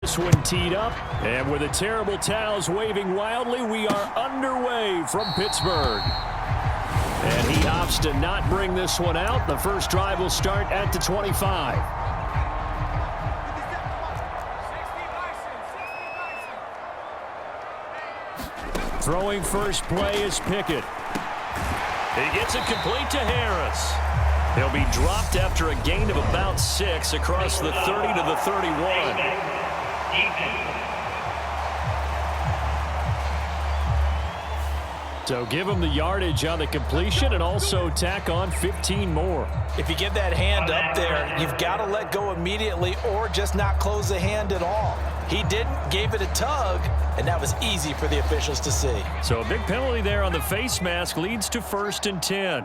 This one teed up, and with the terrible towels waving wildly, we are underway from Pittsburgh. And he opts to not bring this one out. The first drive will start at the 25. Throwing first play is Pickett. He gets it complete to Harris. He'll be dropped after a gain of about 6 across the 30 to the 31. So give him the yardage on the completion and also tack on 15 more. If you give that hand up there, you've got to let go immediately or just not close the hand at all. He didn't, gave it a tug, and that was easy for the officials to see. So a big penalty there on the face mask leads to 1st and 10.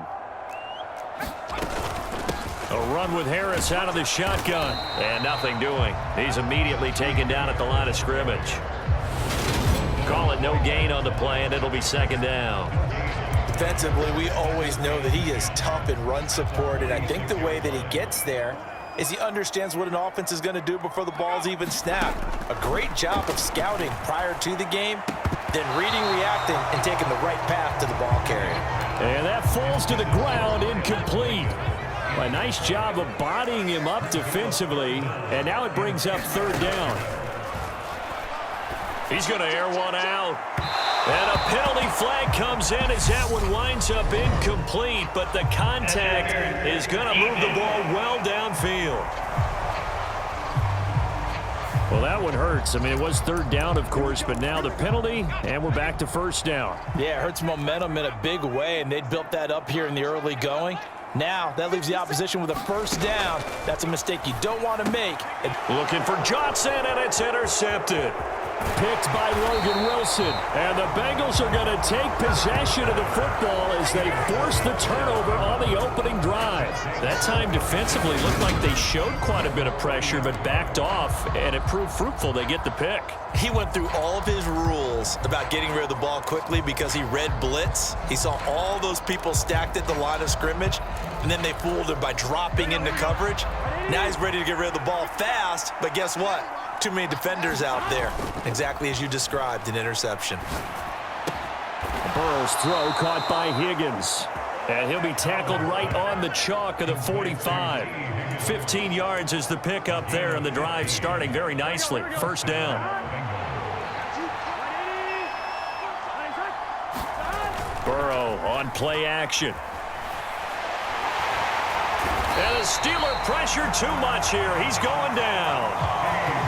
A run with Harris out of the shotgun. And nothing doing. He's immediately taken down at the line of scrimmage. Call it no gain on the play, and it'll be 2nd down. Defensively, we always know that he is tough in run support, and I think the way that he gets there is he understands what an offense is going to do before the ball's even snapped. A great job of scouting prior to the game, then reading, reacting, and taking the right path to the ball carrier. And that falls to the ground, incomplete. A nice job of bodying him up defensively, and now it brings up 3rd down. He's going to air one out. And a penalty flag comes in as that one winds up incomplete, but the contact is going to move the ball well downfield. Well, that one hurts. I mean, it was 3rd down, of course, but now the penalty, and we're back to 1st down. Yeah, it hurts momentum in a big way, and they built that up here in the early going. Now, that leaves the opposition with a 1st down. That's a mistake you don't want to make. Looking for Johnson, and it's intercepted. Picked by Logan Wilson. And the Bengals are going to take possession of the football as they force the turnover on the opening drive. That time defensively looked like they showed quite a bit of pressure but backed off, and it proved fruitful. They get the pick. He went through all of his rules about getting rid of the ball quickly because he read blitz. He saw all those people stacked at the line of scrimmage, and then they fooled him by dropping into coverage. Now he's ready to get rid of the ball fast, but guess what? Too many defenders out there. Exactly as you described, an interception. Burrow's throw caught by Higgins. And he'll be tackled right on the chalk of the 45. 15 yards is the pickup there, and the drive starting very nicely. 1st down. Burrow on play action. And the Steeler pressure too much here. He's going down.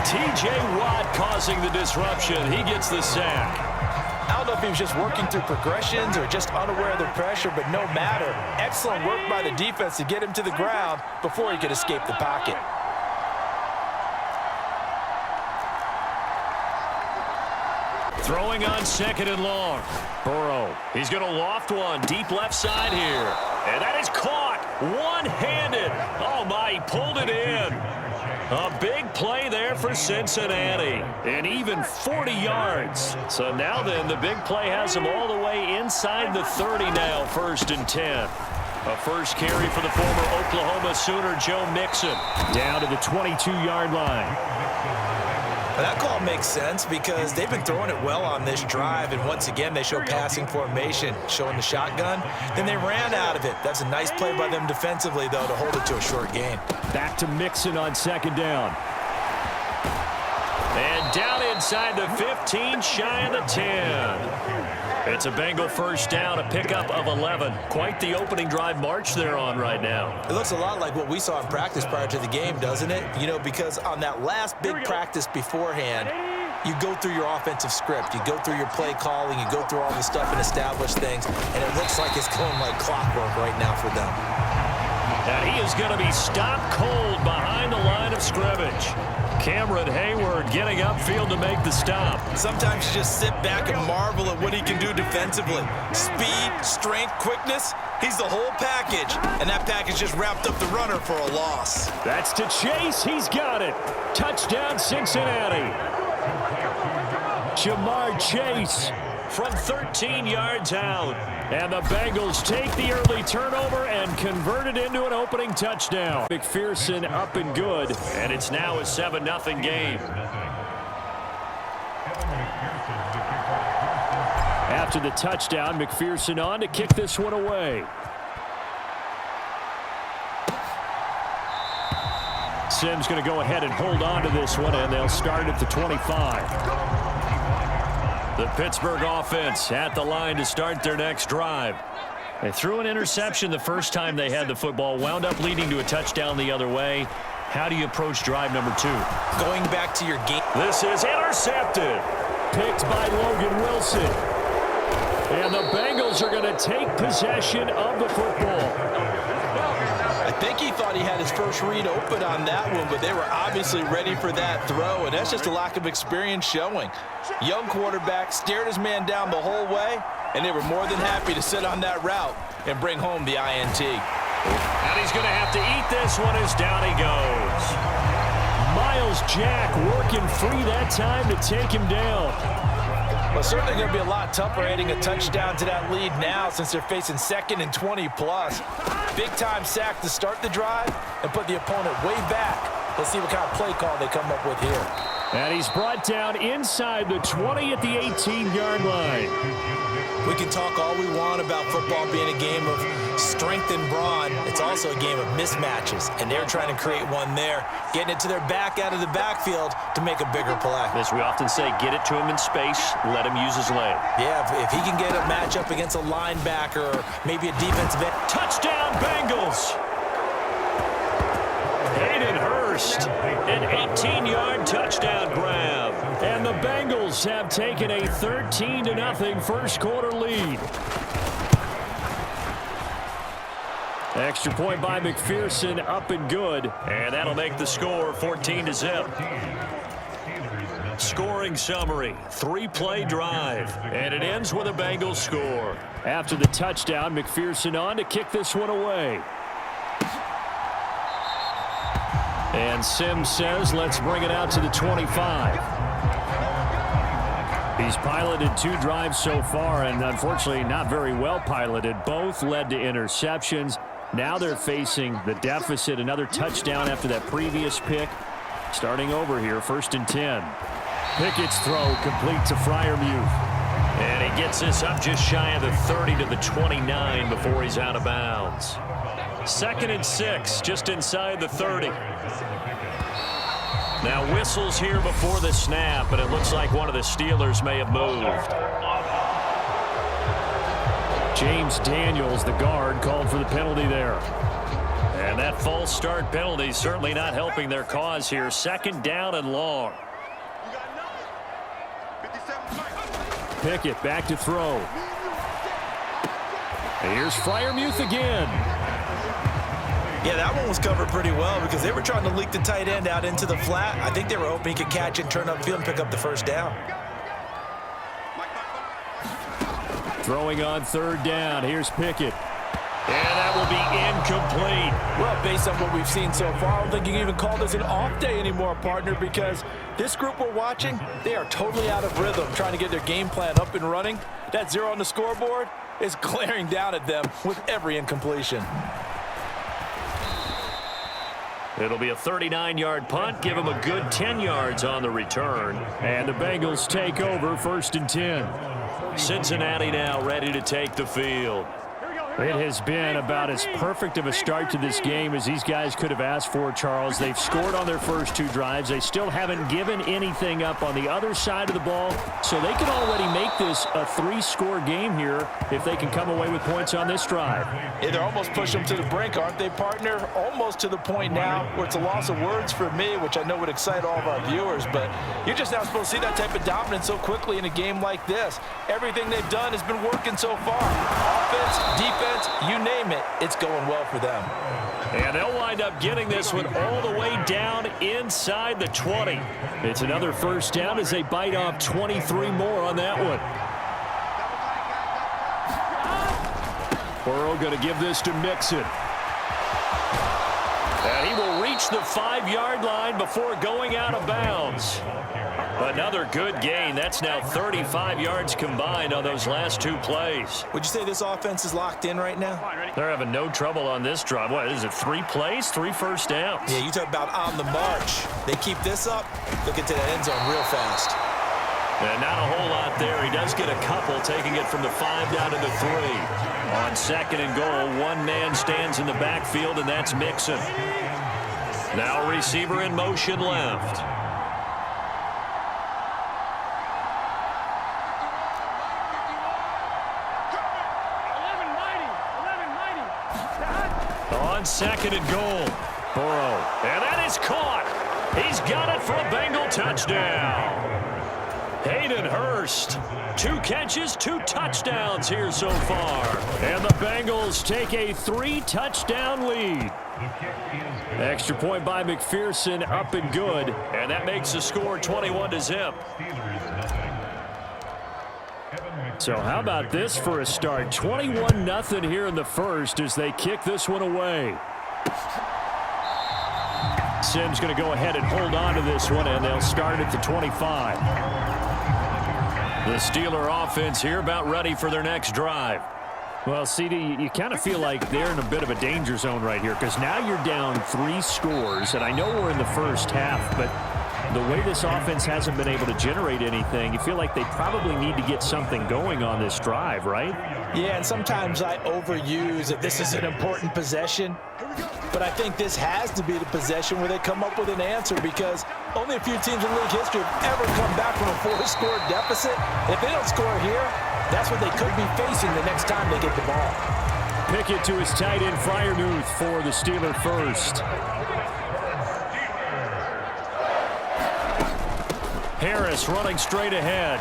T.J. Watt causing the disruption. He gets the sack. I don't know if he was just working through progressions or just unaware of the pressure, but no matter. Excellent work by the defense to get him to the ground before he could escape the pocket. Throwing on 2nd and long. Burrow. He's going to loft one deep left side here. And that is caught one-handed. Oh, my, he pulled it in. A big play there for Cincinnati. And even 40 yards. So now then, the big play has him all the way inside the 30 now, 1st and 10. A first carry for the former Oklahoma Sooner, Joe Mixon. Down to the 22-yard line. That call makes sense because they've been throwing it well on this drive, and once again they show passing formation, showing the shotgun. Then they ran out of it. That's a nice play by them defensively, though, to hold it to a short gain. Back to Mixon on 2nd down. And down inside the 15, shy of the 10. It's a Bengal 1st down, a pickup of 11. Quite the opening drive march they're on right now. It looks a lot like what we saw in practice prior to the game, doesn't it? You know, because on that last big practice beforehand, you go through your offensive script, you go through your play calling, you go through all the stuff and establish things, and it looks like it's going like clockwork right now for them. And he is going to be stopped cold behind the line of scrimmage. Cameron Hayward getting upfield to make the stop. Sometimes you just sit back and marvel at what he can do defensively. Speed, strength, quickness, he's the whole package. And that package just wrapped up the runner for a loss. That's to Chase. He's got it. Touchdown, Cincinnati. Jamar Chase from 13 yards out. And the Bengals take the early turnover and convert it into an opening touchdown. McPherson up and good, and it's now a 7-0 game. After the touchdown, McPherson on to kick this one away. Sims going to go ahead and hold on to this one, and they'll start at the 25. The Pittsburgh offense at the line to start their next drive. They threw an interception the first time they had the football, wound up leading to a touchdown the other way. How do you approach drive number 2? Going back to your game. This is intercepted. Picked by Logan Wilson. And the Bengals are going to take possession of the football. I think he thought he had his first read open on that one, but they were obviously ready for that throw, and that's just a lack of experience showing. Young quarterback stared his man down the whole way, and they were more than happy to sit on that route and bring home the INT. And he's going to have to eat this one as down he goes. Miles Jack working free that time to take him down. Well, certainly going to be a lot tougher adding a touchdown to that lead now since they're facing 2nd and 20+. Big-time sack to start the drive and put the opponent way back. Let's see what kind of play call they come up with here. And he's brought down inside the 20 at the 18-yard line. We can talk all we want about football being a game of strength and brawn. It's also a game of mismatches, and they're trying to create one there, getting it to their back out of the backfield to make a bigger play. As we often say, get it to him in space, let him use his leg. Yeah, if he can get a matchup against a linebacker or maybe a defensive end. Touchdown, Bengals! Hayden Hurst, an 18-yard touchdown grab. And the Bengals have taken a 13-0 first quarter lead. Extra point by McPherson, up and good. And that'll make the score 14-0. Scoring summary, 3-play drive. And it ends with a Bengals score. After the touchdown, McPherson on to kick this one away. And Sims says, let's bring it out to the 25. He's piloted 2 drives so far, and unfortunately not very well piloted. Both led to interceptions. Now they're facing the deficit. Another touchdown after that previous pick. Starting over here, 1st and 10. Pickett's throw complete to Freiermuth. And he gets this up just shy of the 30 to the 29 before he's out of bounds. 2nd and 6, just inside the 30. Now whistles here before the snap, and it looks like one of the Steelers may have moved. James Daniels, the guard, called for the penalty there. And that false start penalty certainly not helping their cause here. 2nd down and long. Pickett back to throw. And here's Freiermuth again. Yeah, that one was covered pretty well because they were trying to leak the tight end out into the flat. I think they were hoping he could catch it, turn upfield, and pick up the 1st down. Throwing on 3rd down. Here's Pickett. And that will be incomplete. Well, based on what we've seen so far, I don't think you can even call this an off day anymore, partner, because this group we're watching, they are totally out of rhythm, trying to get their game plan up and running. That 0 on the scoreboard is glaring down at them with every incompletion. It'll be a 39-yard punt. Give them a good 10 yards on the return. And the Bengals take over 1st and 10. Cincinnati now ready to take the field. It has been about as perfect of a start to this game as these guys could have asked for, Charles. They've scored on their first 2 drives. They still haven't given anything up on the other side of the ball, so they can already make this a 3-score game here if they can come away with points on this drive. Yeah, they're almost pushing them to the brink, aren't they, partner? Almost to the point now where it's a loss of words for me, which I know would excite all of our viewers, but you're just not supposed to see that type of dominance so quickly in a game like this. Everything they've done has been working so far. Offense, defense, you name it, it's going well for them. And they'll wind up getting this one all the way down inside the 20. It's another 1st down as they bite off 23 more on that one. Burrow going to give this to Mixon. And he will reach the 5-yard line before going out of bounds. Another good gain. That's now 35 yards combined on those last 2 plays. Would you say this offense is locked in right now? They're having no trouble on this drive. What is it, 3 plays, 3 first downs? Yeah, you talk about on the march. They keep this up, they'll get to that end zone real fast. And not a whole lot there. He does get a couple, taking it from the 5 down to the 3. On 2nd and goal, one man stands in the backfield, and that's Mixon. Now receiver in motion left. On 2nd and goal, Burrow. And that is caught. He's got it for a Bengal touchdown. Hayden Hurst, 2 catches, 2 touchdowns here so far. And the Bengals take a 3-touchdown lead. Extra point by McPherson, up and good. And that makes the score 21-0. So how about this for a start? 21-0 here in the first as they kick this one away. Sims going to go ahead and hold on to this one, and they'll start at the 25. The Steeler offense here about ready for their next drive. Well, CD, you kind of feel like they're in a bit of a danger zone right here because now you're down 3 scores, and I know we're in the first half, but the way this offense hasn't been able to generate anything, you feel like they probably need to get something going on this drive, right? Yeah, and sometimes I overuse that this is an important possession, but I think this has to be the possession where they come up with an answer because only a few teams in league history have ever come back from a 4-score deficit. If they don't score here, that's what they could be facing the next time they get the ball. Pickett to his tight end, Freiermuth, for the Steeler first. Harris running straight ahead.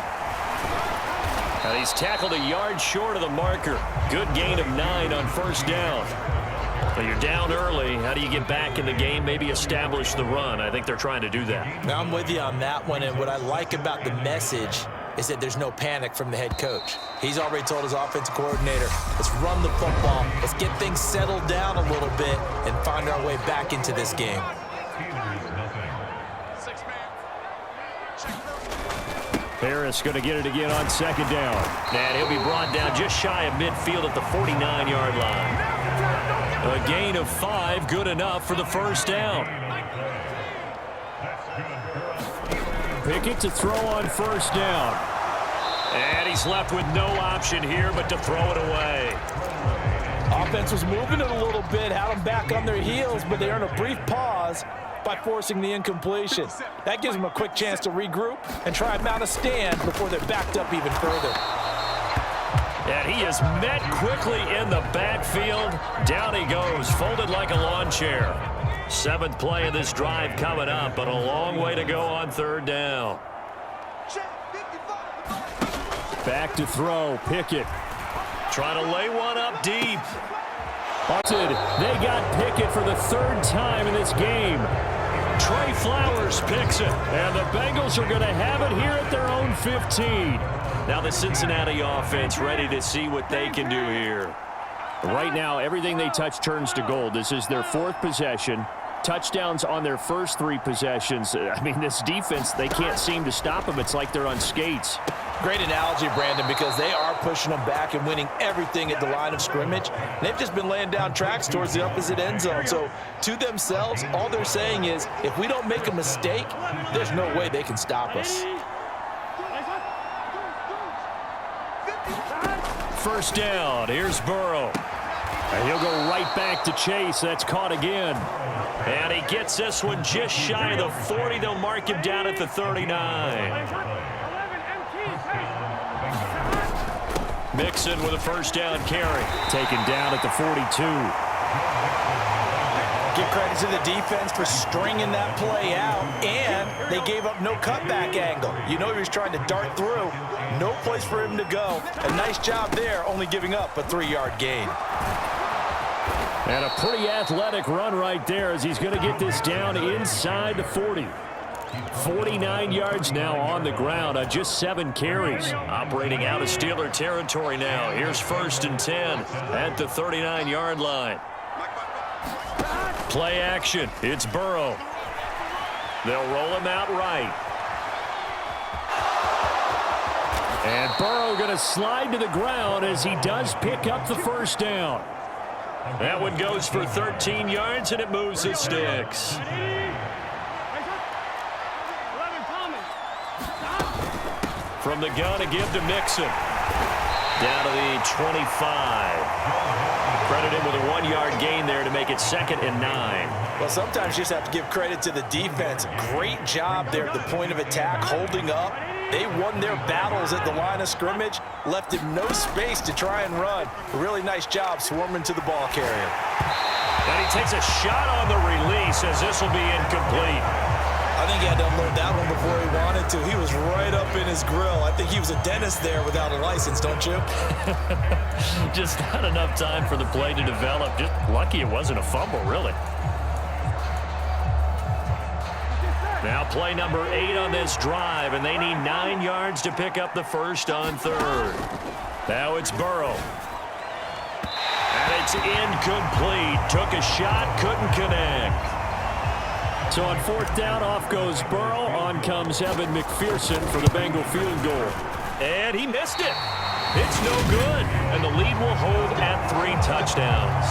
And he's tackled a yard short of the marker. Good gain of 9 on first down. But you're down early. How do you get back in the game? Maybe establish the run. I think they're trying to do that. Now, I'm with you on that one, and what I like about the message is that there's no panic from the head coach. He's already told his offensive coordinator, let's run the football, let's get things settled down a little bit and find our way back into this game. Harris going to get it again on 2nd down. And he'll be brought down just shy of midfield at the 49-yard line. A gain of 5, good enough for the first down. Pickett to throw on first down. And he's left with no option here but to throw it away. Offense was moving it a little bit, had them back on their heels, but they earned a brief pause by forcing the incompletion. That gives them a quick chance to regroup and try and mount a stand before they're backed up even further. And he is met quickly in the backfield. Down he goes, folded like a lawn chair. 7th play of this drive coming up, but a long way to go on 3rd down. Back to throw, Pickett. Trying to lay one up deep. They got Pickett for the 3rd time in this game. Trey Flowers picks it, and the Bengals are going to have it here at their own 15. Now the Cincinnati offense ready to see what they can do here. Right now, everything they touch turns to gold. This is their 4th possession. Touchdowns on their first 3 possessions. I mean, this defense, they can't seem to stop them. It's like they're on skates. Great analogy, Brandon, because they are pushing them back and winning everything at the line of scrimmage. They've just been laying down tracks towards the opposite end zone. So to themselves, all they're saying is, if we don't make a mistake, there's no way they can stop us. First down. Here's Burrow. And he'll go right back to Chase. That's caught again. And he gets this one just shy of the 40. They'll mark him down at the 39. Mixon with a first down carry. Taken down at the 42. Give credit to the defense for stringing that play out, and they gave up no cutback angle. You know he was trying to dart through. No place for him to go. A nice job there, only giving up a 3-yard gain. And a pretty athletic run right there as he's going to get this down inside the 40. 49 yards now on the ground on just 7 carries. Operating out of Steeler territory now. Here's 1st and 10 at the 39-yard line. Play action. It's Burrow. They'll roll him out right. And Burrow going to slide to the ground as he does pick up the first down. That one goes for 13 yards, and it moves the sticks. from the gun to give to Mixon. Down to the 25. Credited with a 1-yard gain there to make it 2nd and 9. Well, sometimes you just have to give credit to the defense. Great job there at the point of attack, holding up. They won their battles at the line of scrimmage, left him no space to try and run. A really nice job swarming to the ball carrier. And he takes a shot on the release as this will be incomplete. I think he had to unload that one before he wanted to. He was right up in his grill. I think he was a dentist there without a license, don't you? Just not enough time for the play to develop. Just lucky it wasn't a fumble, really. Now play number 8 on this drive, and they need 9 yards to pick up the first on 3rd. Now it's Burrow. And it's incomplete. Took a shot, couldn't connect. So on 4th down, off goes Burrow. On comes Evan McPherson for the Bengal field goal. And he missed it. It's no good. And the lead will hold at 3 touchdowns.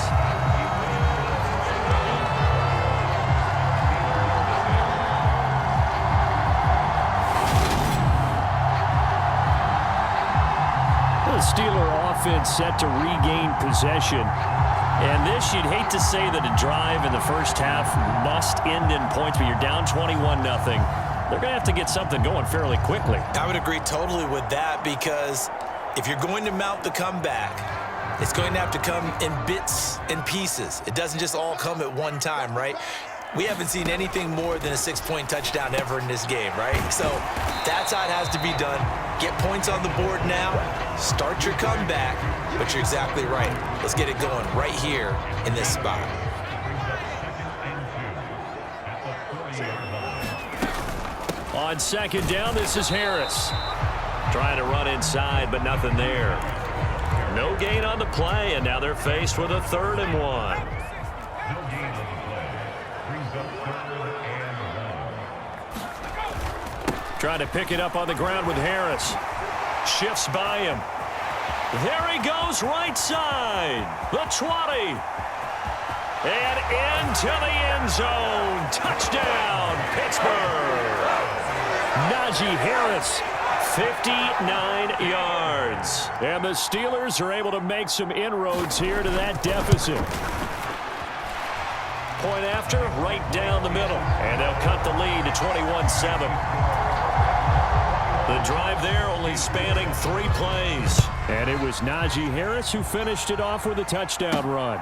The Steeler offense set to regain possession. And this, you'd hate to say that a drive in the first half must end in points, but you're down 21-0. They're going to have to get something going fairly quickly. I would agree totally with that, because if you're going to mount the comeback, it's going to have to come in bits and pieces. It doesn't just all come at one time, right? We haven't seen anything more than a 6-point touchdown ever in this game, right? So that's how it has to be done. Get points on the board now. Start your comeback. But you're exactly right. Let's get it going right here in this spot. On 2nd down, this is Harris. Trying to run inside, but nothing there. No gain on the play, and now they're faced with a 3rd and 1. Trying to pick it up on the ground with Harris. Shifts by him. There he goes, right side. The 20. And into the end zone. Touchdown, Pittsburgh. Najee Harris, 59 yards. And the Steelers are able to make some inroads here to that deficit. Point after, right down the middle. And they'll cut the lead to 21-7. The drive there only spanning 3 plays. And it was Najee Harris who finished it off with a touchdown run.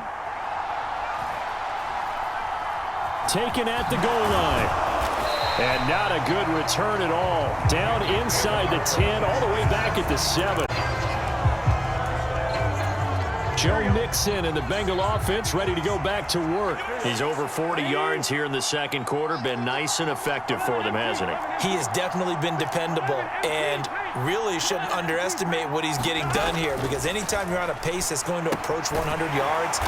Taken at the goal line. And not a good return at all. Down inside the 10, all the way back at the 7. Joe Mixon and the Bengal offense ready to go back to work. He's over 40 yards here in the 2nd quarter. Been nice and effective for them, hasn't he? He has definitely been dependable, and really shouldn't underestimate what he's getting done here, because anytime you're on a pace that's going to approach 100 yards,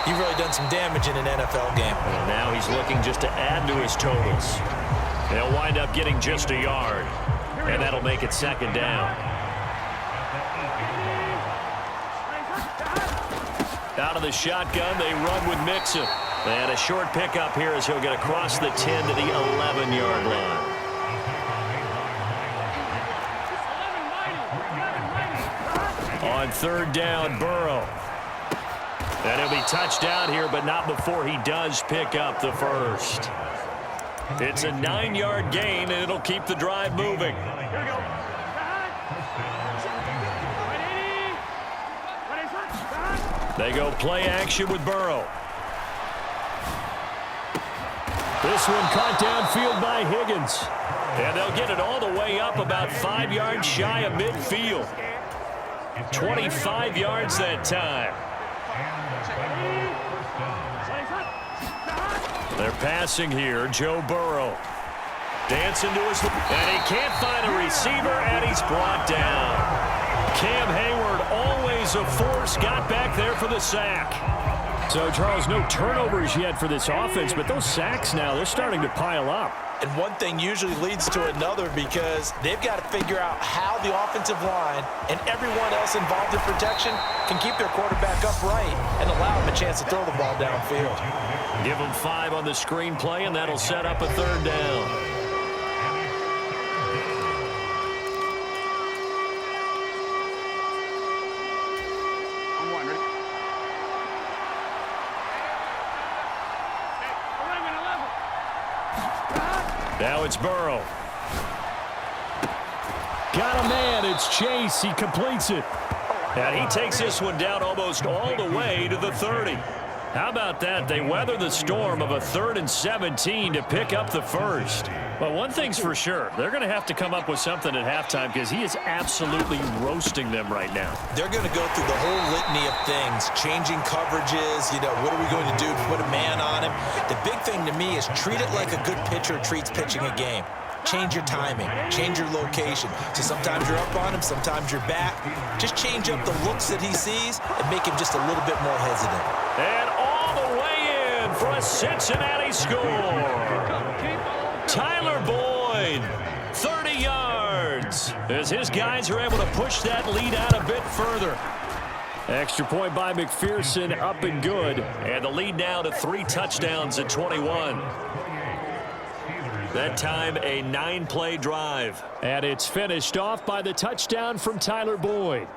you've really done some damage in an NFL game. And now he's looking just to add to his totals. They'll wind up getting just a yard, and that'll make it 2nd down. Out of the shotgun, they run with Mixon. And a short pickup here as he'll get across the 10 to the 11-yard line. On 3rd down, Burrow. And he'll be touched down here, but not before he does pick up the first. It's a 9-yard gain, and it'll keep the drive moving. Here we go. They go play action with Burrow. This one caught downfield by Higgins. And they'll get it all the way up about 5 yards shy of midfield. 25 yards that time. They're passing here. Joe Burrow. Dancing to his... And he can't find a receiver, and he's brought down. Cam Hayward, always a force, got back there for the sack. So, Charles, no turnovers yet for this offense, but those sacks now, they're starting to pile up. And one thing usually leads to another, because they've got to figure out how the offensive line and everyone else involved in protection can keep their quarterback upright and allow him a chance to throw the ball downfield. Give them 5 on the screenplay, and that'll set up a 3rd down. Now it's Burrow. Got a man. It's Chase. He completes it. And he takes this one down almost all the way to the 30. How about that? They weather the storm of a 3rd and 17 to pick up the first. But one thing's for sure, they're going to have to come up with something at halftime because he is absolutely roasting them right now. They're going to go through the whole litany of things, changing coverages, what are we going to do to put a man on him? The big thing to me is treat it like a good pitcher treats pitching a game. Change your timing, change your location. So sometimes you're up on him, sometimes you're back. Just change up the looks that he sees and make him just a little bit more hesitant. And all the way in for a Cincinnati score. Tyler Boyd, 30 yards, as his guys are able to push that lead out a bit further. Extra point by McPherson, up and good. And the lead now to 3 touchdowns at 21. That time a 9-play drive. And it's finished off by the touchdown from Tyler Boyd.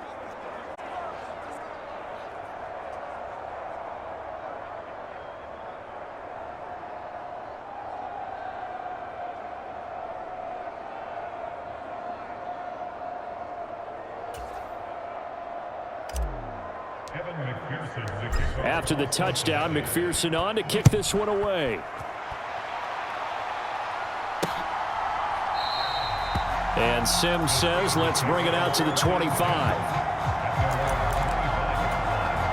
After the touchdown, McPherson on to kick this one away. And Sims says, let's bring it out to the 25.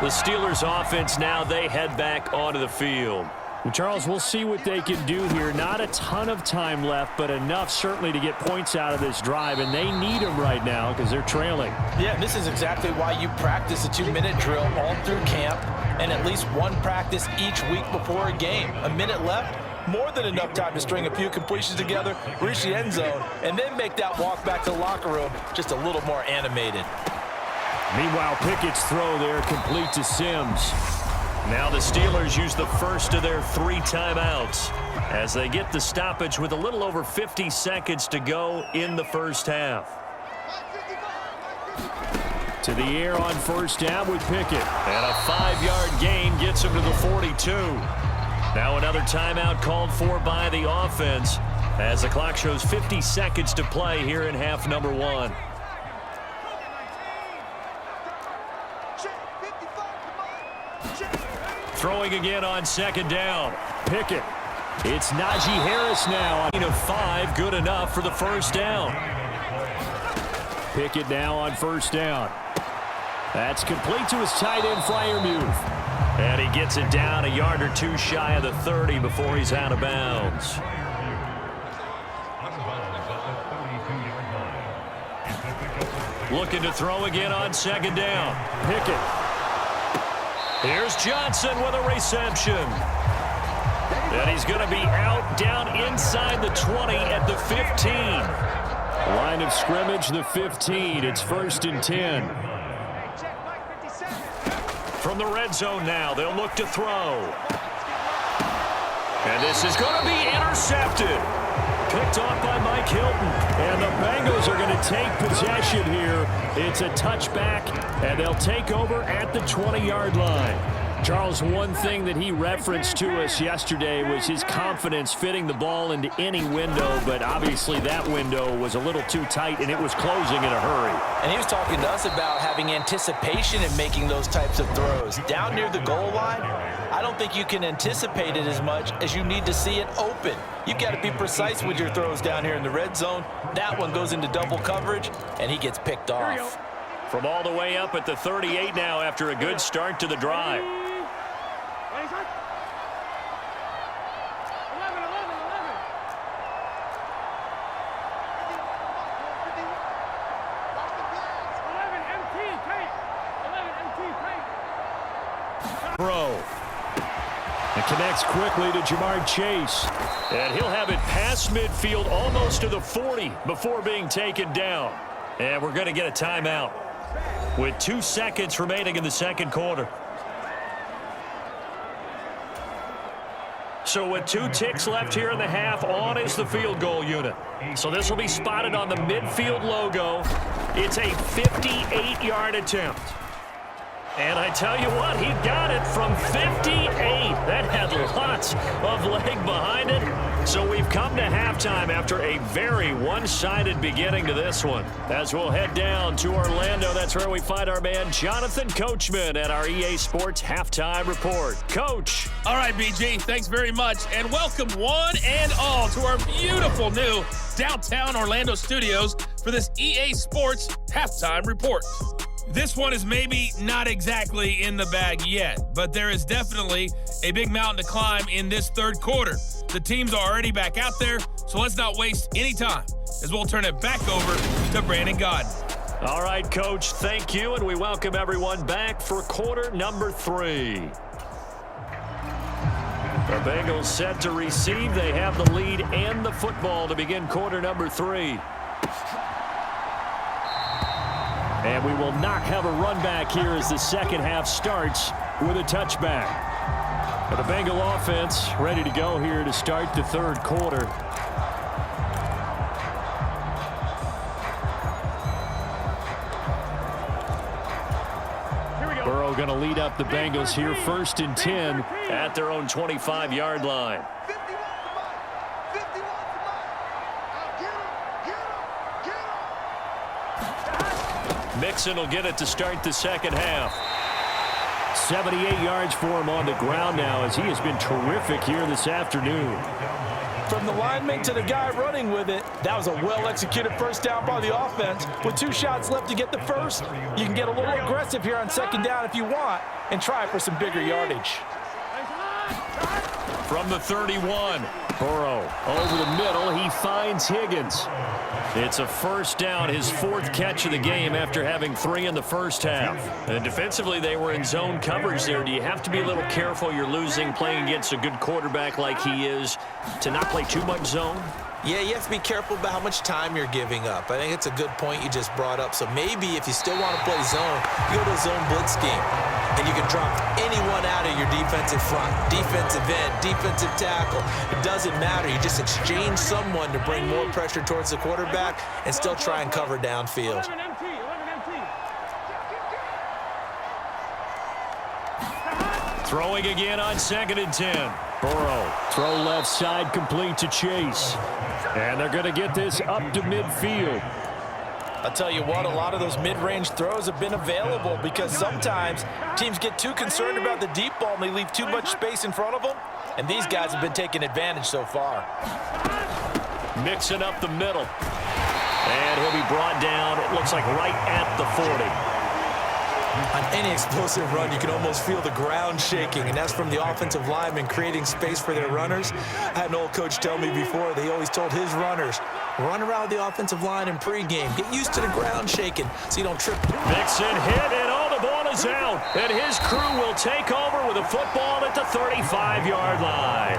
The Steelers offense now, they head back onto the field. Well, Charles, we'll see what they can do here. Not a ton of time left, but enough certainly to get points out of this drive, and they need them right now because they're trailing. Yeah, and this is exactly why you practice a 2-minute drill all through camp and at least one practice each week before a game. A minute left, more than enough time to string a few completions together, reach the end zone, and then make that walk back to the locker room just a little more animated. Meanwhile, Pickett's throw there complete to Sims. Now the Steelers use the first of their 3 timeouts as they get the stoppage with a little over 50 seconds to go in the first half. To the air on first down with Pickett. And a 5-yard gain gets him to the 42. Now another timeout called for by the offense as the clock shows 50 seconds to play here in half number 1. Throwing again on second down. Pickett. It's Najee Harris now. Of 5, good enough for the first down. Pickett now on first down. That's complete to his tight end Freiermuth. And he gets it down a yard or 2 shy of the 30 before he's out of bounds. Looking to throw again on second down. Pickett. Here's Johnson with a reception. And he's going to be out down inside the 20 at the 15. Line of scrimmage, the 15. It's 1st and 10. From the red zone now, they'll look to throw. And this is going to be intercepted. Picked off by Mike Hilton. And the Bengals are going to take possession here. It's a touchback, and they'll take over at the 20-yard line. Charles, one thing that he referenced to us yesterday was his confidence fitting the ball into any window, but obviously that window was a little too tight, and it was closing in a hurry. And he was talking to us about having anticipation in making those types of throws. Down near the goal line, I don't think you can anticipate it as much as you need to see it open. You've got to be precise with your throws down here in the red zone. That one goes into double coverage, and he gets picked off. From all the way up at the 38 now after a good start to the drive. Throw. It connects quickly to Jamar Chase. And he'll have it past midfield almost to the 40 before being taken down. And we're going to get a timeout with 2 seconds remaining in the second quarter. So with 2 ticks left here in the half, on is the field goal unit. So this will be spotted on the midfield logo. It's a 58-yard attempt. And I tell you what, he got it from 58. That had lots of leg behind it. So we've come to halftime after a very one-sided beginning to this one. As we'll head down to Orlando, that's where we find our man Jonathan Coachman at our EA Sports Halftime Report. Coach. All right, BG, thanks very much. And welcome one and all to our beautiful new downtown Orlando studios for this EA Sports Halftime Report. This one is maybe not exactly in the bag yet, but there is definitely a big mountain to climb in this third quarter. The teams are already back out there, so let's not waste any time as we'll turn it back over to Brandon Godden. All right, Coach, thank you, and we welcome everyone back for quarter number 3. The Bengals set to receive. They have the lead and the football to begin quarter number 3. And we will not have a run back here as the second half starts with a touchback. The Bengal offense ready to go here to start the third quarter. Burrow going to lead up the Bengals here, 1st and 10 at their own 25-yard line. Mixon will get it to start the second half. 78 yards for him on the ground now as he has been terrific here this afternoon. From the lineman to the guy running with it, that was a well-executed first down by the offense. With 2 shots left to get the first, you can get a little aggressive here on second down if you want and try for some bigger yardage. From the 31, Burrow over the middle. He finds Higgins. It's a first down, his 4th catch of the game after having 3 in the first half. And defensively, they were in zone coverage there. Do you have to be a little careful? You're losing playing against a good quarterback like he is to not play too much zone? Yeah, you have to be careful about how much time you're giving up. I think it's a good point you just brought up. So maybe if you still want to play zone, you go to a zone blitz scheme. And you can drop anyone out of your defensive front, defensive end, defensive tackle. It doesn't matter. You just exchange someone to bring more pressure towards the quarterback and still try and cover downfield. Throwing again on 2nd and 10. Burrow, throw left side, complete to Chase. And they're going to get this up to midfield. I'll tell you what, a lot of those mid-range throws have been available because sometimes teams get too concerned about the deep ball and they leave too much space in front of them. And these guys have been taking advantage so far. Mixing up the middle. And he'll be brought down, it looks like right at the 40. On any explosive run, you can almost feel the ground shaking, and that's from the offensive linemen creating space for their runners. I had an old coach tell me before, they always told his runners, run around the offensive line in pregame. Get used to the ground shaking so you don't trip. Mixon hit, and all the ball is out. And his crew will take over with a football at the 35-yard line.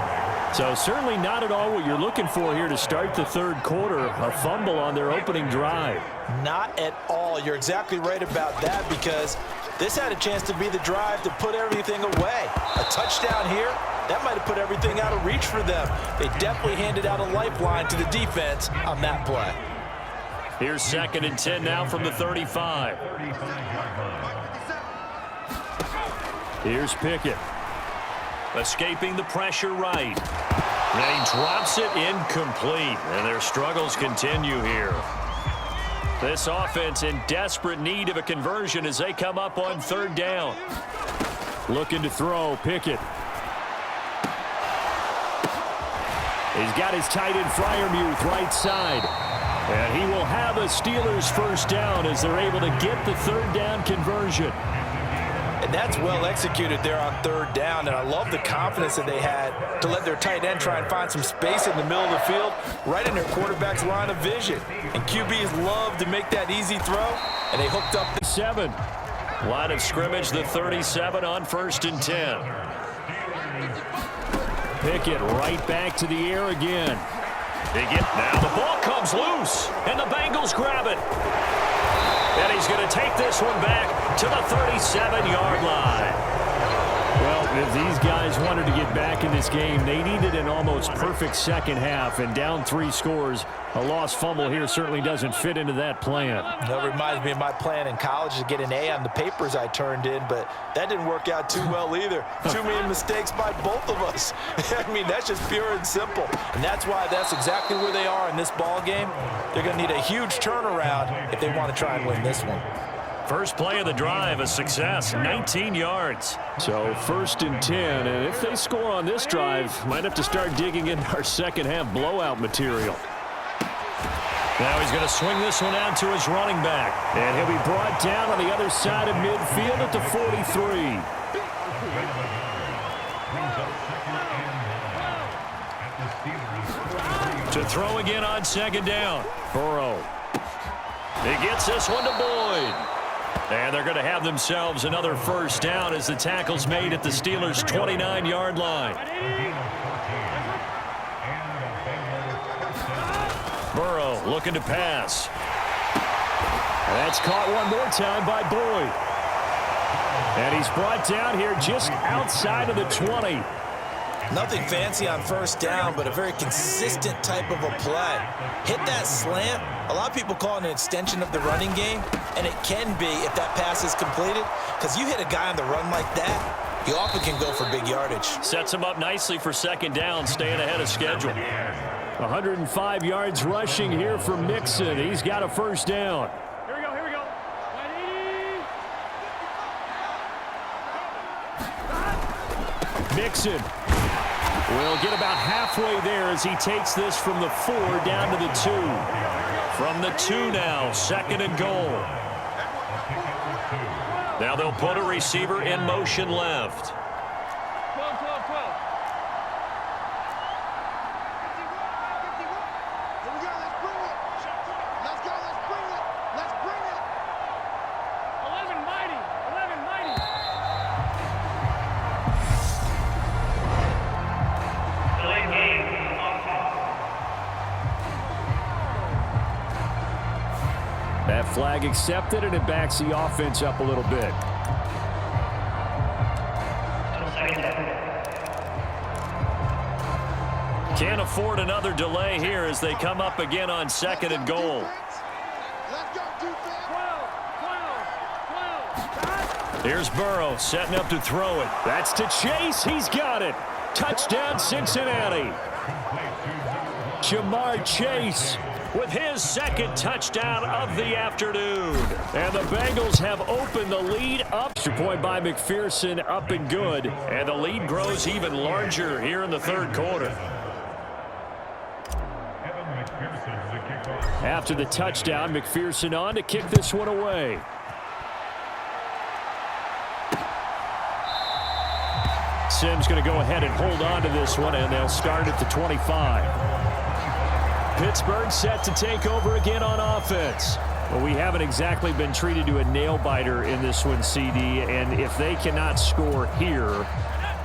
So certainly not at all what you're looking for here to start the third quarter. A fumble on their opening drive. Not at all. You're exactly right about that because this had a chance to be the drive to put everything away. A touchdown here, that might have put everything out of reach for them. They definitely handed out a lifeline to the defense on that play. Here's 2nd and 10 now from the 35. Here's Pickett. Escaping the pressure right. And he drops it incomplete. And their struggles continue here. This offense in desperate need of a conversion as they come up on 3rd down. Looking to throw, Pickett. He's got his tight end Freiermuth right side. And he will have a Steelers first down as they're able to get the 3rd down conversion. And that's well executed there on 3rd down. And I love the confidence that they had to let their tight end try and find some space in the middle of the field, right in their quarterback's line of vision. And QBs love to make that easy throw, and they hooked up the 7. Line of scrimmage, the 37 on 1st and 10. Pickett right back to the air again. Now the ball comes loose, and the Bengals grab it. And he's going to take this one back to the 37-yard line. Well, if these guys wanted to get back in this game, they needed an almost perfect second half, and down 3 scores. A lost fumble here certainly doesn't fit into that plan. That reminds me of my plan in college to get an A on the papers I turned in, but that didn't work out too well either. Too many mistakes by both of us. I mean, that's just pure and simple. And that's why that's exactly where they are in this ball game. They're going to need a huge turnaround if they want to try and win this one. First play of the drive, a success, 19 yards. So 1st and 10, and if they score on this drive, might have to start digging into our second half blowout material. Now he's going to swing this one out to his running back. And he'll be brought down on the other side of midfield at the 43. To throw again on 2nd down. Burrow. He gets this one to Boyd. And they're going to have themselves another 1st down as the tackle's made at the Steelers' 29-yard line. Burrow looking to pass. That's caught one more time by Boyd. And he's brought down here just outside of the 20. Nothing fancy on 1st down, but a very consistent type of a play. Hit that slant. A lot of people call it an extension of the running game, and it can be if that pass is completed, because you hit a guy on the run like that, you often can go for big yardage. Sets him up nicely for 2nd down, staying ahead of schedule. 105 yards rushing here for Mixon. He's got a 1st down. Here we go. Mixon will get about halfway there as he takes this from the 4 down to the 2. From the 2 now, 2nd and goal. Now they'll put a receiver in motion left. 12. Here we go. Let's bring it. 11 mighty. That flag accepted, and it backs the offense up a little bit. Can't afford another delay here as they come up again on 2nd and goal. Let's go, defense. 12. Here's Burrow setting up to throw it. That's to Chase. He's got it. Touchdown, Cincinnati. Jamar Chase with his 2nd touchdown of the afternoon. And the Bengals have opened the lead up. Extra point by McPherson, up and good. And the lead grows even larger here in the 3rd quarter. After the touchdown, McPherson on to kick this one away. Sims going to go ahead and hold on to this one, and they'll start at the 25. Pittsburgh set to take over again on offense. Well, we haven't exactly been treated to a nail-biter in this one, CD, and if they cannot score here,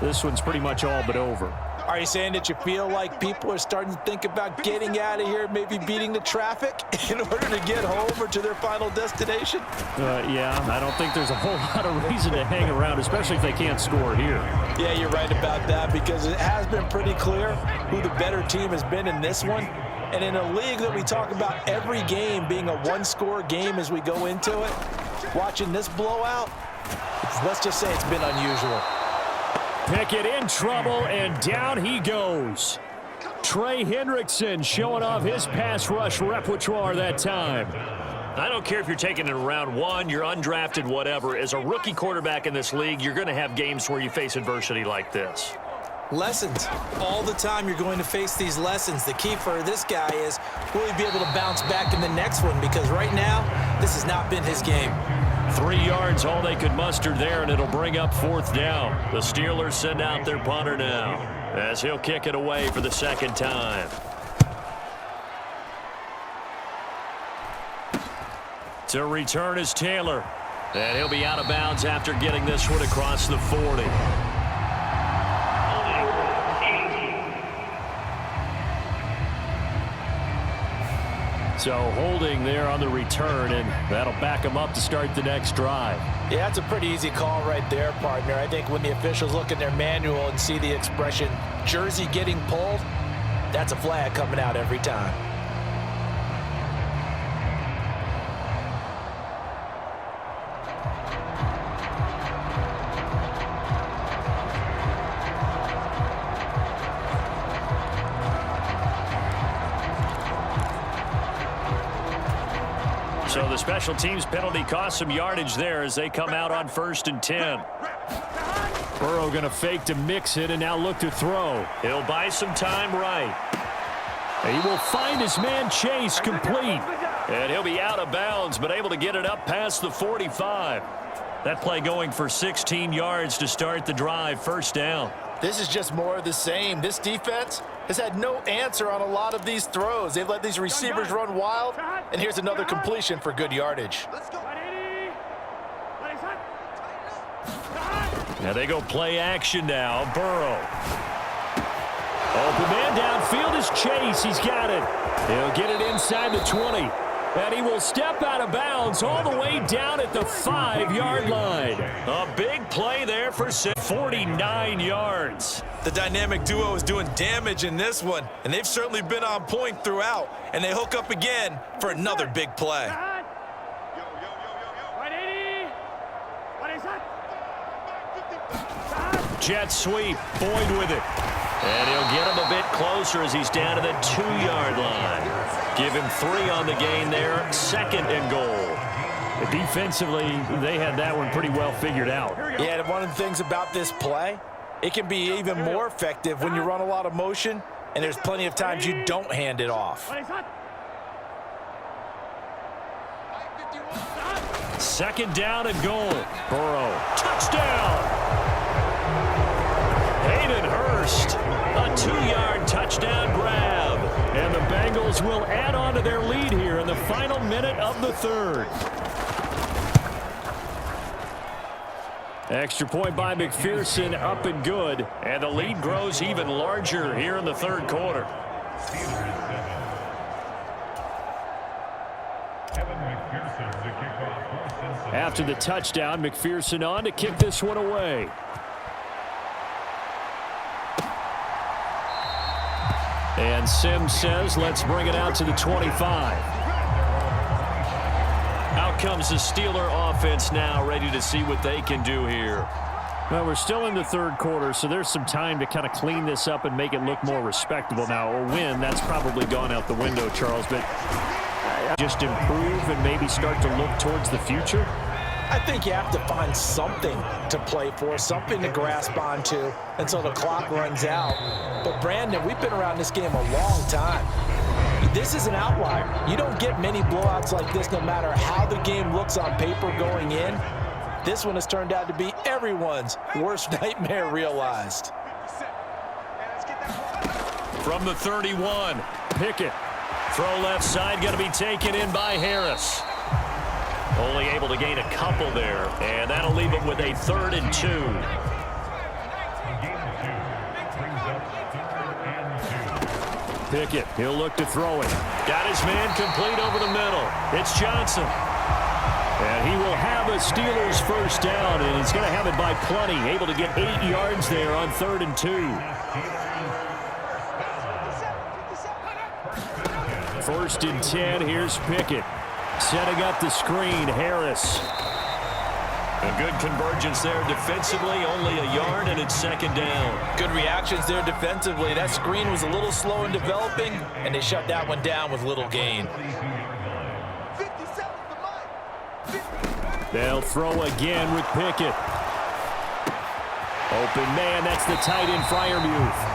this one's pretty much all but over. Are you saying that you feel like people are starting to think about getting out of here, maybe beating the traffic in order to get home or to their final destination? Yeah, I don't think there's a whole lot of reason to hang around, especially if they can't score here. Yeah, you're right about that, because it has been pretty clear who the better team has been in this one. And in a league that we talk about every game being a one-score game as we go into it, watching this blowout, let's just say it's been unusual. Pickett in trouble, and down he goes. Trey Hendrickson showing off his pass rush repertoire that time. I don't care if you're taking it in round 1, you're undrafted, whatever. As a rookie quarterback in this league, you're going to have games where you face adversity like this. Lessons. All the time you're going to face these lessons. The key for this guy is, will he be able to bounce back in the next one? Because right now, this has not been his game. 3 yards, all they could muster there, and it'll bring up 4th down. The Steelers send out their punter now, as he'll kick it away for the 2nd time. To return is Taylor, and he'll be out of bounds after getting this one across the 40. So holding there on the return, and that'll back them up to start the next drive. Yeah, that's a pretty easy call right there, partner. I think when the officials look in their manual and see the expression jersey getting pulled, that's a flag coming out every time. So the special teams penalty cost some yardage there as they come out on 1st and 10. Burrow going to fake to mix it and now look to throw. He'll buy some time right. He will find his man Chase complete. And he'll be out of bounds, but able to get it up past the 45. That play going for 16 yards to start the drive, 1st down. This is just more of the same. This defense has had no answer on a lot of these throws. They've let these receivers run wild, and here's another completion for good yardage. Now they go play action now. Burrow. Open man downfield is Chase. He's got it. He'll get it inside the 20. And he will step out of bounds all the way down at the 5-yard line. A big play there for 49 yards. The dynamic duo is doing damage in this one, and they've certainly been on point throughout, and they hook up again for another big play. Jet sweep. Boyd with it. And he'll get him a bit closer as he's down to the 2-yard line. Give him 3 on the gain there. 2nd and goal. Defensively, they had that one pretty well figured out. Yeah, and one of the things about this play, it can be even more effective when you run a lot of motion, and there's plenty of times you don't hand it off. 2nd down and goal. Burrow. Touchdown! Hayden Hurst. A 2-yard touchdown grab. And the Bengals will add on to their lead here in the final minute of the 3rd. Extra point by McPherson, up and good. And the lead grows even larger here in the 3rd quarter. After the touchdown, McPherson on to kick this one away. And Sims says, let's bring it out to the 25. Out comes the Steeler offense now, ready to see what they can do here. Well, we're still in the 3rd quarter, so there's some time to kind of clean this up and make it look more respectable. Now, a win, that's probably gone out the window, Charles, but just improve and maybe start to look towards the future? I think you have to find something to play for, something to grasp onto until the clock runs out. But, Brandon, we've been around this game a long time. This is an outlier. You don't get many blowouts like this no matter how the game looks on paper going in. This one has turned out to be everyone's worst nightmare realized. From the 31, Pickett. Throw left side, going to be taken in by Harris. Only able to gain a couple there, and that'll leave him with a 3rd and 2. Pickett, he'll look to throw it. Got his man complete over the middle. It's Johnson. And he will have a Steelers 1st down, and he's going to have it by plenty. Able to get 8 yards there on 3rd and 2. 1st and 10, here's Pickett. Setting up the screen, Harris. A good convergence there defensively, only a yard, and it's 2nd down. Good reactions there defensively. That screen was a little slow in developing, and they shut that one down with little gain. They'll throw again with Pickett. Open man, that's the tight end, Freiermuth.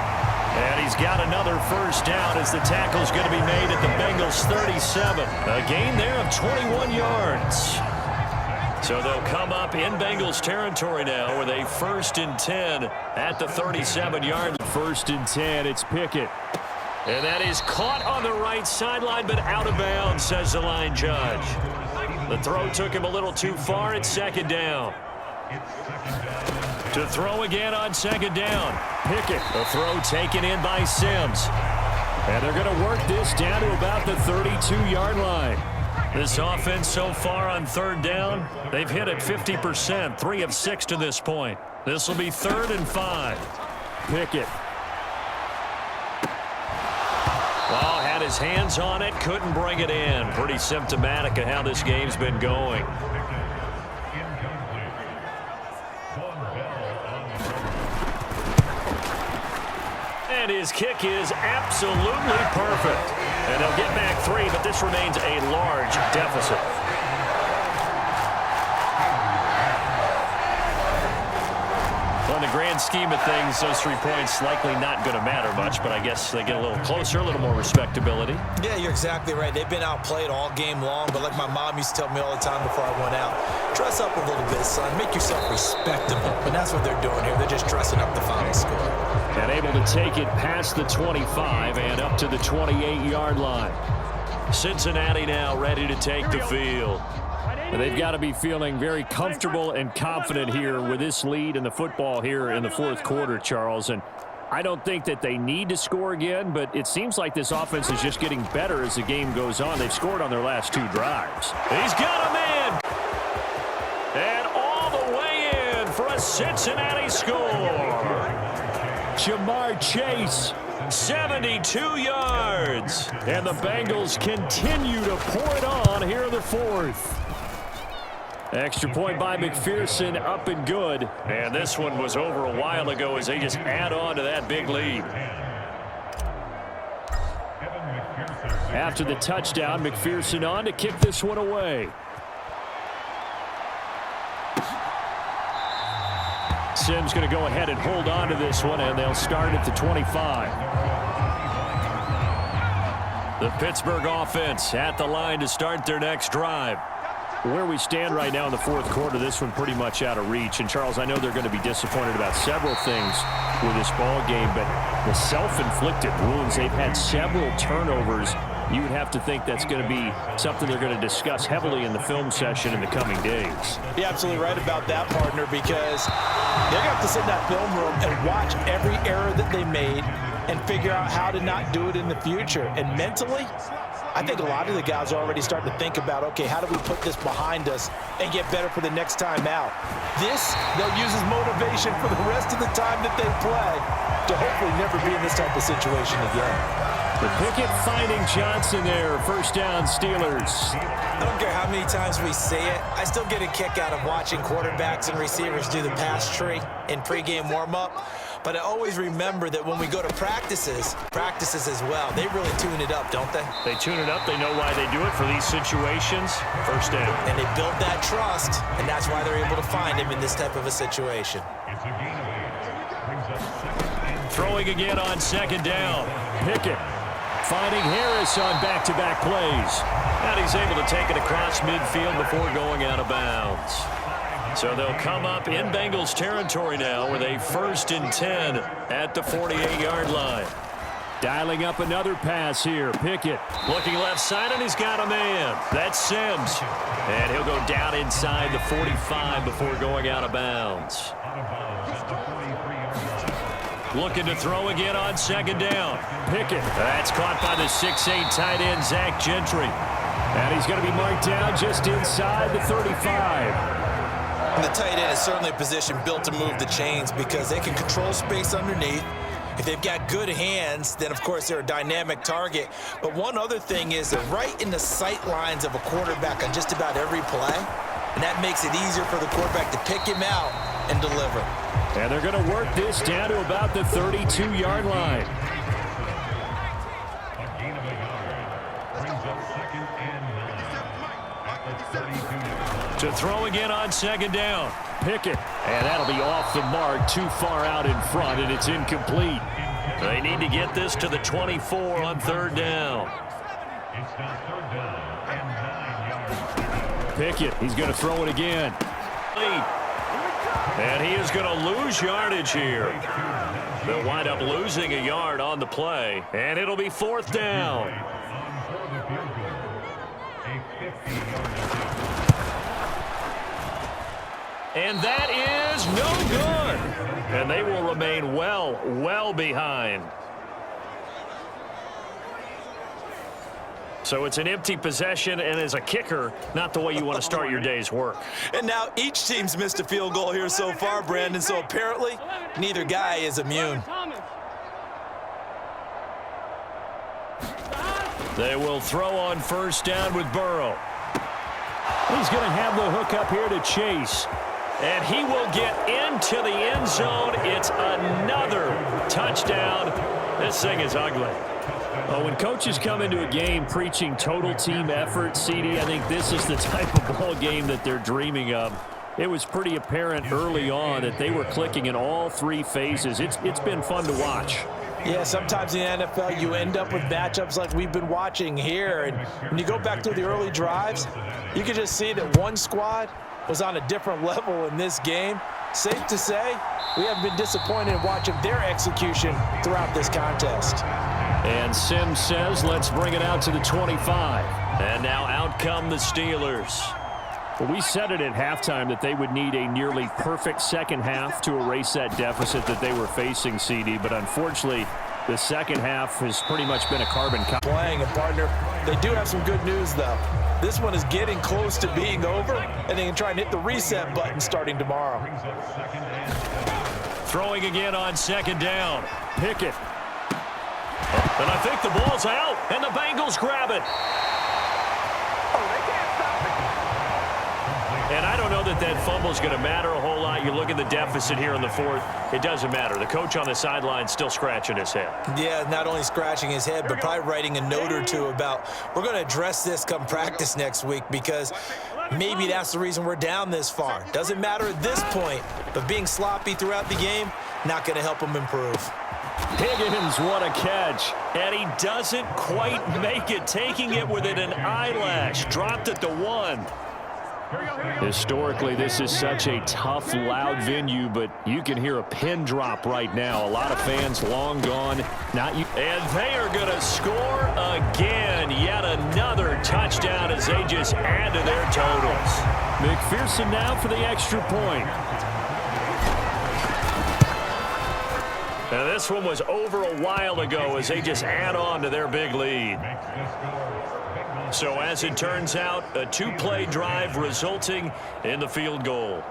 And he's got another 1st down as the tackle's going to be made at the Bengals 37. A gain there of 21 yards. So they'll come up in Bengals territory now with a 1st and 10 at the 37-yard. 1st and 10, it's Pickett. And that is caught on the right sideline, but out of bounds, says the line judge. The throw took him a little too far. It's 2nd down. To throw again on 2nd down. Pickett, the throw taken in by Sims. And they're going to work this down to about the 32-yard line. This offense so far on third down, they've hit it 50%, 3 of 6 to this point. This will be 3rd and 5. Pickett. Well, had his hands on it, couldn't bring it in. Pretty symptomatic of how this game's been going. And his kick is absolutely perfect. And they'll get back 3, but this remains a large deficit. Well, in the grand scheme of things, those 3 points likely not going to matter much, but I guess they get a little closer, a little more respectability. Yeah, you're exactly right. They've been outplayed all game long, but like my mom used to tell me all the time before I went out, dress up a little bit, son. Make yourself respectable. And that's what they're doing here. They're just dressing up the final score. And able to take it past the 25 and up to the 28-yard line. Cincinnati now ready to take the field. And they've got to be feeling very comfortable and confident here with this lead in the football here in the 4th quarter, Charles. And I don't think that they need to score again, but it seems like this offense is just getting better as the game goes on. They've scored on their last 2 drives. He's got him in. And all the way in for a Cincinnati score. Jamar Chase. 72 yards. And the Bengals continue to pour it on here in the 4th. Extra point by McPherson, up and good. And this one was over a while ago as they just add on to that big lead. After the touchdown, McPherson on to kick this one away. Sims going to go ahead and hold on to this one, and they'll start at the 25. The Pittsburgh offense at the line to start their next drive. Where we stand right now in the 4th quarter, this one pretty much out of reach. And, Charles, I know they're going to be disappointed about several things with this ball game, but the self-inflicted wounds, they've had several turnovers. You would have to think that's going to be something they're going to discuss heavily in the film session in the coming days. You're absolutely right about that, partner, because they're going to have to sit in that film room and watch every error that they made and figure out how to not do it in the future. And mentally, I think a lot of the guys are already starting to think about, okay, how do we put this behind us and get better for the next time out? This, they'll use as motivation for the rest of the time that they play to hopefully never be in this type of situation again. But Pickett finding Johnson there. First down, Steelers. I don't care how many times we say it, I still get a kick out of watching quarterbacks and receivers do the pass tree in pregame warm-up. But I always remember that when we go to practices as well, they really tune it up, don't they? They tune it up. They know why they do it for these situations. First down. And they build that trust, and that's why they're able to find him in this type of a situation. Throwing again on 2nd down. Pickett finding Harris on back-to-back plays. And he's able to take it across midfield before going out of bounds. So they'll come up in Bengals territory now with a 1st and 10 at the 48-yard line. Dialing up another pass here. Pickett looking left side, and he's got a man. That's Sims. And he'll go down inside the 45 before going out of bounds. Looking to throw again on 2nd down. Pickett. That's caught by the 6'8" tight end, Zach Gentry. And he's going to be marked down just inside the 35. And the tight end is certainly a position built to move the chains because they can control space underneath. If they've got good hands, then, of course, they're a dynamic target. But one other thing is they're right in the sight lines of a quarterback on just about every play. And that makes it easier for the quarterback to pick him out and deliver. And they're going to work this down to about the 32-yard line. To throw again on 2nd down. Pickett. And that'll be off the mark, too far out in front, and it's incomplete. They need to get this to the 24 on 3rd down. Pickett, he's going to throw it again. And he is going to lose yardage here. They'll wind up losing a yard on the play, and it'll be 4th down. And that is no good. And they will remain well behind. So it's an empty possession, and as a kicker, not the way you want to start your day's work. And now each team's missed a field goal here so far, Brandon, so apparently neither guy is immune. They will throw on first down with Burrow. He's going to have the hook up here to Chase. And he will get into the end zone. It's another touchdown. This thing is ugly. Well, when coaches come into a game preaching total team effort, CD, I think this is the type of ball game that they're dreaming of. It was pretty apparent early on that they were clicking in all three phases. It's been fun to watch. Yeah, sometimes in the NFL you end up with matchups like we've been watching here. And when you go back through the early drives, you can just see that one squad was on a different level in this game. Safe to say, we haven't been disappointed in watching their execution throughout this contest. And Sims says, let's bring it out to the 25. And now out come the Steelers. Well, we said it at halftime that they would need a nearly perfect second half to erase that deficit that they were facing, CD. But unfortunately, the second half has pretty much been a carbon copy. Playing, and partner, they do have some good news, though. This one is getting close to being over, and they can try and hit the reset button starting tomorrow. Throwing again on second down. Pickett. And I think the ball's out, and the Bengals grab it. And I don't know that that fumble is going to matter a whole lot. You look at the deficit here in the fourth, it doesn't matter. The coach on the sideline still scratching his head. Yeah, not only scratching his head, but probably writing a note or two about, we're going to address this come practice next week, because maybe that's the reason we're down this far. Doesn't matter at this point, but being sloppy throughout the game, not going to help him improve. Higgins, what a catch. And he doesn't quite make it, taking it within an eyelash. Dropped it to 1. Historically, this is such a tough, loud venue, but you can hear a pin drop right now. A lot of fans long gone. And they are going to score again. Yet another touchdown as they just add to their totals. McPherson now for the extra point. Now this one was over a while ago as they just add on to their big lead. So as it turns out, a two-play drive resulting in the field goal.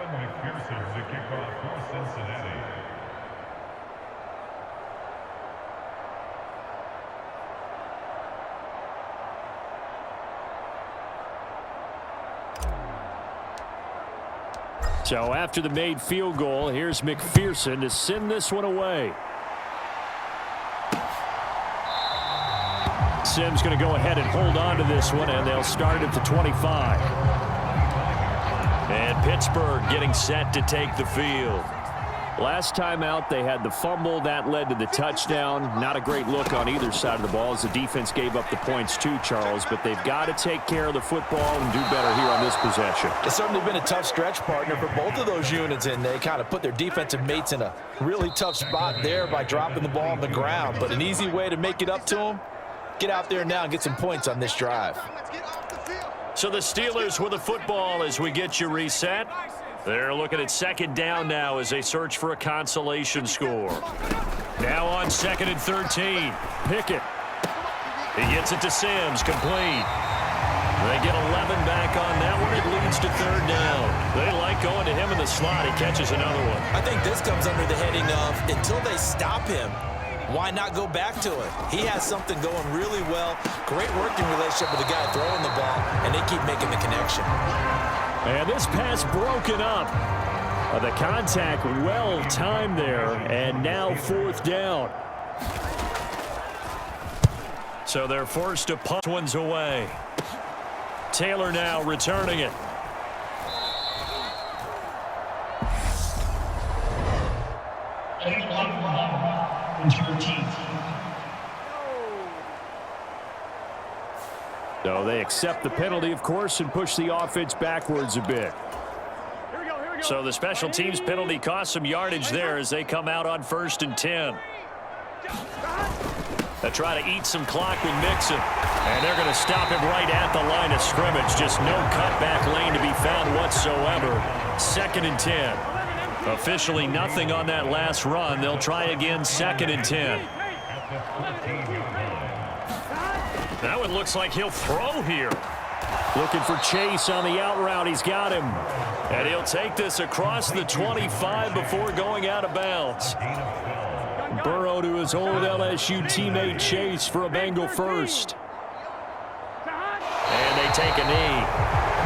McPherson to kick off for Cincinnati. So after the made field goal, here's McPherson to send this one away. Sims going to go ahead and hold on to this one, and they'll start at the 25. And Pittsburgh getting set to take the field. Last time out, they had the fumble. That led to the touchdown. Not a great look on either side of the ball as the defense gave up the points too, Charles. But they've got to take care of the football and do better here on this possession. It's certainly been a tough stretch, partner, for both of those units, and they kind of put their defensive mates in a really tough spot there by dropping the ball on the ground. But an easy way to make it up to them, get out there now and get some points on this drive. So the Steelers with the football as we get you reset. They're looking at second down now as they search for a consolation score. Now on 2nd and 13. Pickett. He gets it to Sims, complete. They get 11 back on that one. It leads to 3rd down. They like going to him in the slot. He catches another one. I think this comes under the heading of, until they stop him, why not go back to it? He has something going really well. Great working relationship with the guy throwing the ball, and they keep making the connection. And this pass broken up. The contact well timed there, and now 4th down. So they're forced to punt ones away. Taylor now returning it. So they accept the penalty, of course, and push the offense backwards a bit. So the special teams penalty cost some yardage there as they come out on 1st and 10. They try to eat some clock with Mixon. And they're going to stop him right at the line of scrimmage. Just no cutback lane to be found whatsoever. 2nd and 10. Officially nothing on that last run. They'll try again, 2nd and 10. That one looks like he'll throw here. Looking for Chase on the out route. He's got him. And he'll take this across the 25 before going out of bounds. Burrow to his old LSU teammate Chase for a Bengal first. And they take a knee.